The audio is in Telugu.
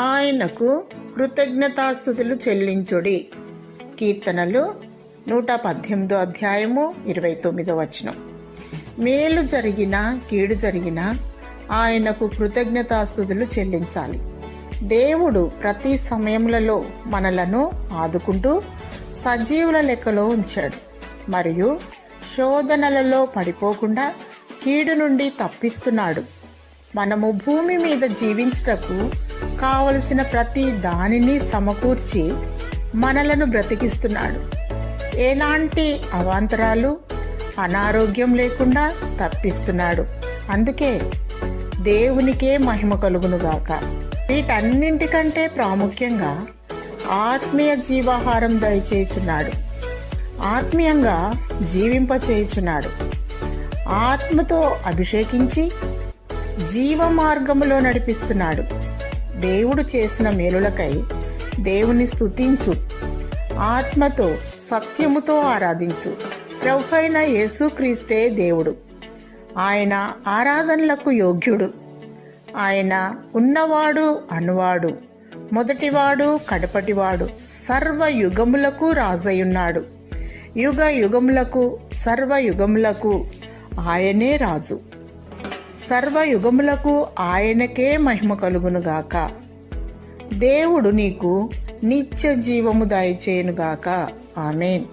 ఆయనకు కృతజ్ఞతాస్తుతులు చెల్లించుడి. కీర్తనలు 118 అధ్యాయము 29 వచనం. మేలు జరిగినా కీడు జరిగినా ఆయనకు కృతజ్ఞతాస్తుతులు చెల్లించాలి. దేవుడు ప్రతి సమయములలో మనలను ఆదుకుంటూ సజీవుల లెక్కలో ఉంచాడు మరియు శోధనలలో పడిపోకుండా కీడు నుండి తప్పిస్తున్నాడు. మనము భూమి మీద జీవించుటకు కావలసిన ప్రతి దానిని సమకూర్చి మనలను బ్రతికిస్తున్నాడు. ఎలాంటి అవాంతరాలు, అనారోగ్యం లేకుండా తప్పిస్తున్నాడు. అందుకే దేవునికే మహిమ కలుగునుగాక. వీటన్నింటికంటే ప్రాముఖ్యంగా ఆత్మీయ జీవాహారం దయచేయుచున్నాడు. ఆత్మీయంగా జీవింపచేయుచున్నాడు. ఆత్మతో అభిషేకించి జీవ మార్గములో నడిపిస్తున్నాడు. దేవుడు చేసిన మేలులకై దేవుని స్తుతించు. ఆత్మతో సత్యముతో ఆరాధించు. ప్రభువైన యేసుక్రీస్తే దేవుడు. ఆయన ఆరాధనలకు యోగ్యుడు. ఆయన ఉన్నవాడు అనువాడు, మొదటివాడు కడపటివాడు, సర్వ యుగములకు రాజయున్నాడు. యుగ యుగములకు సర్వ యుగములకు ఆయనే రాజు. సర్వయుగములకు ఆయనకే మహిమ కలుగునుగాక. దేవుడు నీకు నిత్య జీవము దయచేయునుగాక. ఆమేన్.